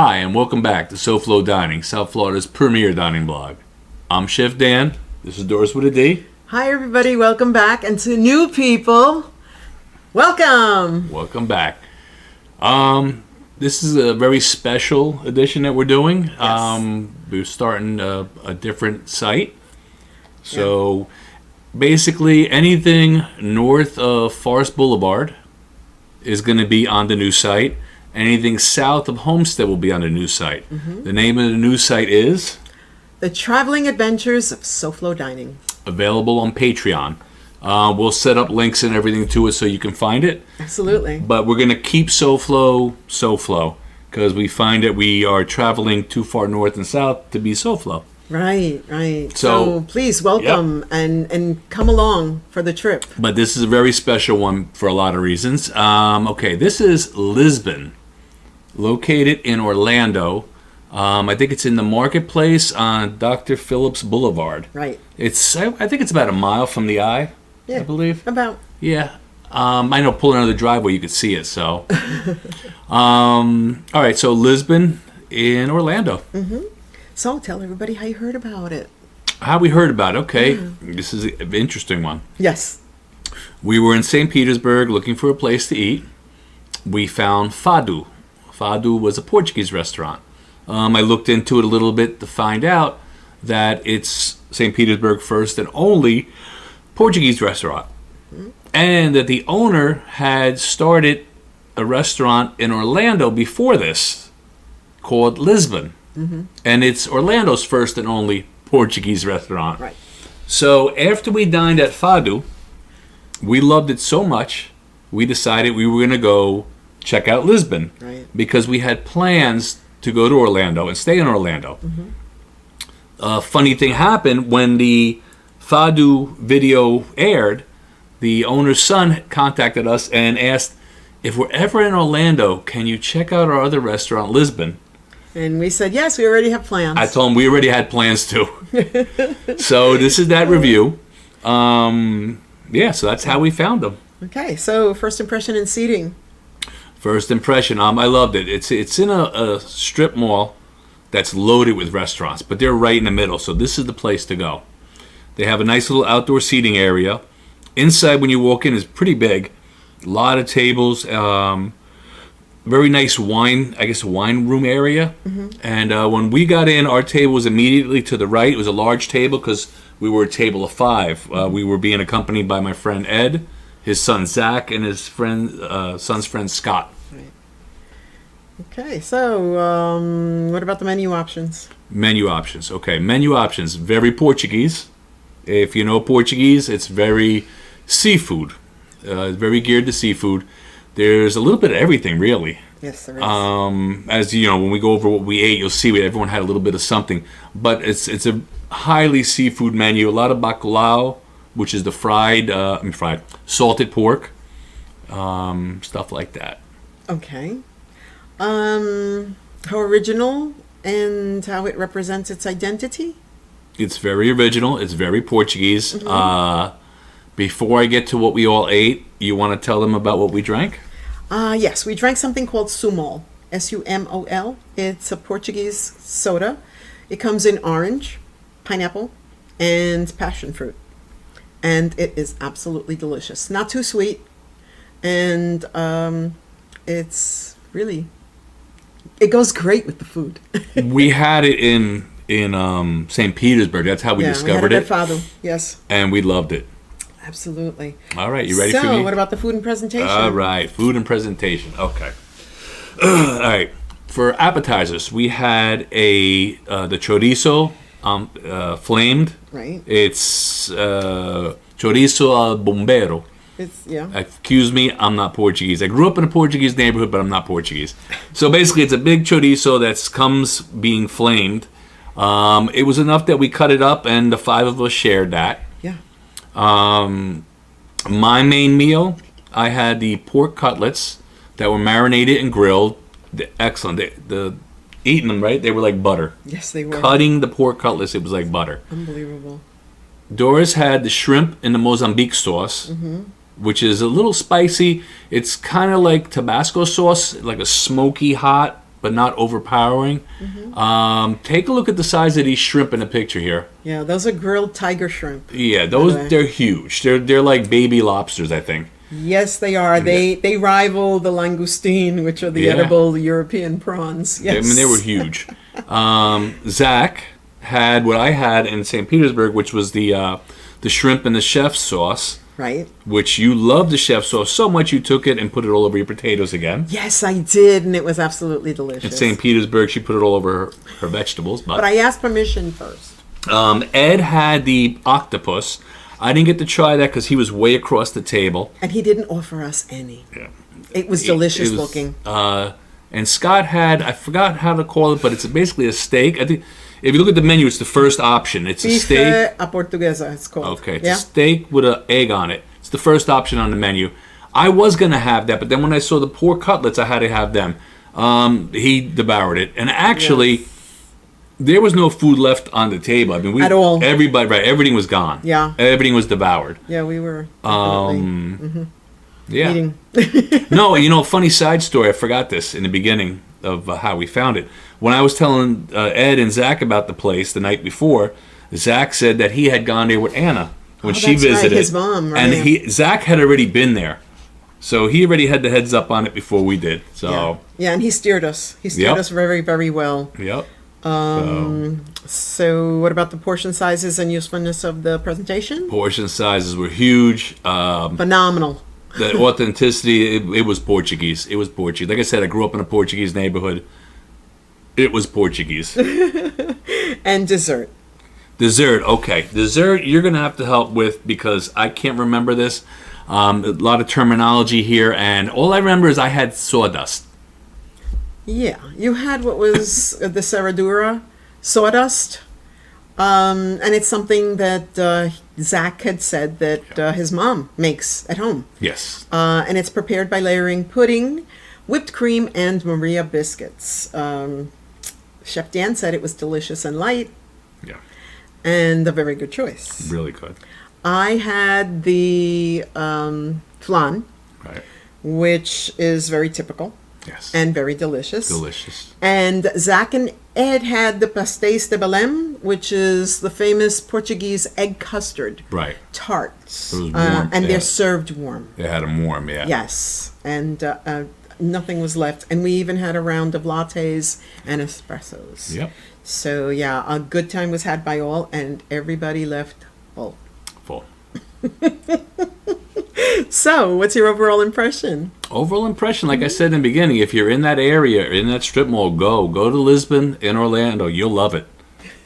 Hi, and welcome back to SoFloDining, South Florida's premier dining blog. I'm Chef Dan. This is Doris with a D. Hi, everybody. Welcome back. And to new people, welcome. Welcome back. This is a very special edition that we're doing. Yes. We're starting a different site. So basically anything north of Forest Boulevard is going to be on the new site. Anything south of Homestead will be on the new site. Mm-hmm. The name of the new site is The Traveling Adventures of SoFloDining. Available on Patreon. We'll set up links and everything to it so you can find it. Absolutely. But we're going to keep SoFlo, because we find that we are traveling too far north and south to be SoFlo. Right. So please welcome and come along for the trip. But this is a very special one for a lot of reasons. Okay, this is Lisbon, located in Orlando. I think it's in the marketplace on Dr. Phillips Boulevard. Right. I think it's about a mile from the eye, I believe. About. Yeah. I know pulling out of the driveway you could see it, so. All right, so Lisbon in Orlando. Mm-hmm. So tell everybody how you heard about it. How we heard about it, okay. This is an interesting one. Yes. We were in St. Petersburg looking for a place to eat. We found Fado. Fado was a Portuguese restaurant. I looked into it a little bit to find out that it's St. Petersburg's first and only Portuguese restaurant. And that the owner had started a restaurant in Orlando before this called Lisbon. Mm-hmm. And it's Orlando's first and only Portuguese restaurant. Right. So after we dined at Fado, we loved it so much, we decided we were going to go check out Lisbon. Right. Because we had plans to go to Orlando and stay in Orlando. Mm-hmm. A funny thing happened when the Fado video aired. The owner's son contacted us and asked, if we're ever in Orlando, can you check out our other restaurant, Lisbon? And we said, yes, we already have plans. I told him we already had plans too. So this is that review. So that's how we found them. Okay, so first impression in seating. First impression, I loved it. It's in a strip mall that's loaded with restaurants, but they're right in the middle, so this is the place to go. They have a nice little outdoor seating area. Inside, when you walk in, is pretty big. A lot of tables. Very nice wine room area. Mm-hmm. And when we got in, our table was immediately to the right. It was a large table because we were a table of 5. We were being accompanied by my friend Ed, his son Zach, and his son's friend Scott. Right. Okay, so what about the menu options? Menu options. Okay, menu options. Very Portuguese. If you know Portuguese, it's very seafood. Very geared to seafood. There's a little bit of everything, really. Yes, there is. As you know, when we go over what we ate, you'll see everyone had a little bit of something. But it's a highly seafood menu. A lot of bacalhau, which is the fried salted pork, stuff like that. Okay. How original and how it represents its identity? It's very original. It's very Portuguese. Mm-hmm. Before I get to what we all ate, you want to tell them about what we drank? Yes, we drank something called Sumol, Sumol. It's a Portuguese soda. It comes in orange, pineapple, and passion fruit. And it is absolutely delicious. Not too sweet. And it's really, it goes great with the food. We had it in St. Petersburg. That's how we discovered we had it. At Fado, yes. And we loved it. Absolutely. All right, you ready for me? So, what about the food and presentation? All right, food and presentation. Okay. All right. For appetizers, we had the chorizo flamed. Right. It's chorizo al bombero. Excuse me, I'm not Portuguese. I grew up in a Portuguese neighborhood, but I'm not Portuguese. So basically, it's a big chorizo that comes being flamed. It was enough that we cut it up, and the 5 of us shared that. Yeah. My main meal, I had the pork cutlets that were marinated and grilled. Excellent. Eating them, right? They were like butter. Yes, they were. Cutting the pork cutlets, it was like butter. Unbelievable. Doris had the shrimp in the Mozambique sauce, which is a little spicy. It's kind of like Tabasco sauce, like a smoky hot but not overpowering. Take a look at the size of these shrimp in the picture here. Yeah, those are grilled tiger shrimp. Yeah, they're huge. They're like baby lobsters, I think. Yes, they are. They rival the langoustine, which are the edible European prawns. Yes. I mean, they were huge. Zach had what I had in St. Petersburg, which was the shrimp and the chef's sauce. Right. Which you loved the chef's sauce so much you took it and put it all over your potatoes again. Yes, I did, and it was absolutely delicious. In St. Petersburg, she put it all over her vegetables. But I asked permission first. Ed had the octopus. I didn't get to try that because he was way across the table. And he didn't offer us any. Yeah. It was delicious looking. And Scott had, I forgot how to call it, but it's basically a steak. I think if you look at the menu, it's the first option. It's a steak. Bife a portuguesa, it's called. Okay, it's a steak with an egg on it. It's the first option on the menu. I was going to have that, but then when I saw the pork cutlets, I had to have them. He devoured it. And actually, there was no food left on the table. I mean, at all. Everything was gone. Yeah. Everything was devoured. Yeah, we were Yeah. eating. No, funny side story. I forgot this in the beginning of how we found it. When I was telling Ed and Zach about the place the night before, Zach said that he had gone there with Anna when she visited. Right, his mom, right? And Zach had already been there. So he already had the heads up on it before we did. So yeah, and he steered us. He steered us very, very well. Yep. So what about the portion sizes and usefulness of the presentation? Portion sizes were huge. Phenomenal. The authenticity, it was Portuguese. It was Portuguese. Like I said, I grew up in a Portuguese neighborhood. It was Portuguese. And dessert. Dessert, okay. Dessert, you're going to have to help with because I can't remember this. A lot of terminology here, and all I remember is I had sawdust. Yeah, you had what was the serradura sawdust, and it's something that Zach had said that his mom makes at home. Yes. And it's prepared by layering pudding, whipped cream, and Maria biscuits. Chef Dan said it was delicious and light. Yeah. And a very good choice. Really good. I had the flan, Right. which is very typical. Yes. And very delicious. Delicious. And Zach and Ed had the pastéis de Belém, which is the famous Portuguese egg custard Right. tarts. It was warm, and they're served warm. They had them warm, yeah. Yes. And nothing was left. And we even had a round of lattes and espressos. Yep. So, yeah, a good time was had by all, and everybody left full. Full. So, what's your overall impression? Overall impression, like I said in the beginning, if you're in that area, in that strip mall, go to Lisbon, in Orlando. You'll love it.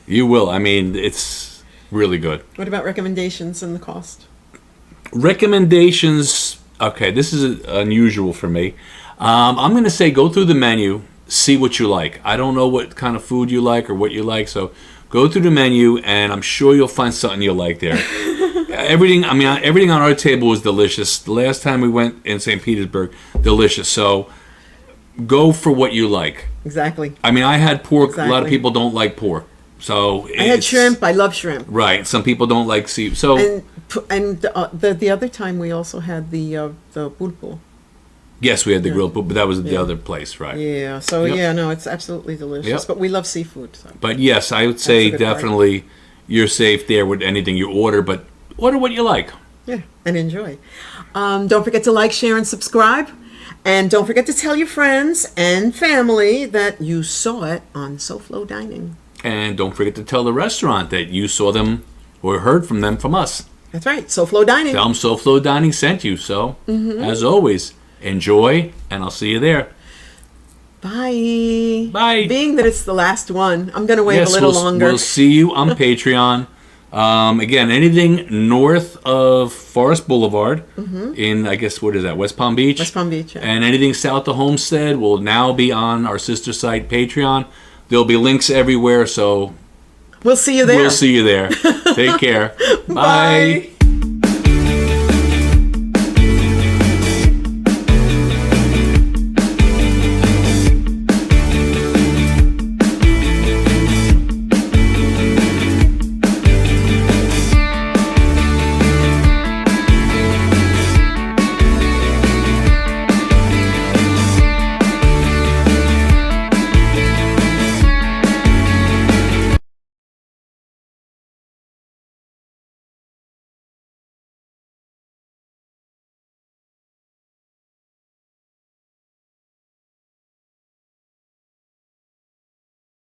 You will. I mean, it's really good. What about recommendations and the cost? Recommendations. Okay, this is unusual for me. I'm going to say go through the menu, see what you like. I don't know what kind of food you like or what you like, so go through the menu, and I'm sure you'll find something you'll like there. Everything on our table was delicious. The last time we went in St. Petersburg, delicious. So go for what you like. Exactly. I mean, I had pork. Exactly. A lot of people don't like pork. So I had shrimp. I love shrimp. Right. Some people don't like seafood. So the other time we also had the pulpo. yes, we had the grilled pork, but that was the other place, right? Yeah. So Yep. no, it's absolutely delicious. Yep. But we love seafood. So. But yes, I would say That's a good part. definitely you're safe there with anything you order, but order what you like. Yeah, and enjoy. Don't forget to like, share, and subscribe. And don't forget to tell your friends and family that you saw it on SoFloDining. And don't forget to tell the restaurant that you saw them or heard from them from us. That's right, SoFloDining. Tell them SoFloDining sent you. So, as always, enjoy, and I'll see you there. Bye. Bye. Being that it's the last one, I'm going to wait a little longer. We'll see you on Patreon. Again, anything north of Forest Boulevard in, I guess, what is that, West Palm Beach? West Palm Beach, yeah. And anything south of Homestead will now be on our sister site, Patreon. There'll be links everywhere, so We'll see you there. we'll see you there. Take care. Bye. Bye.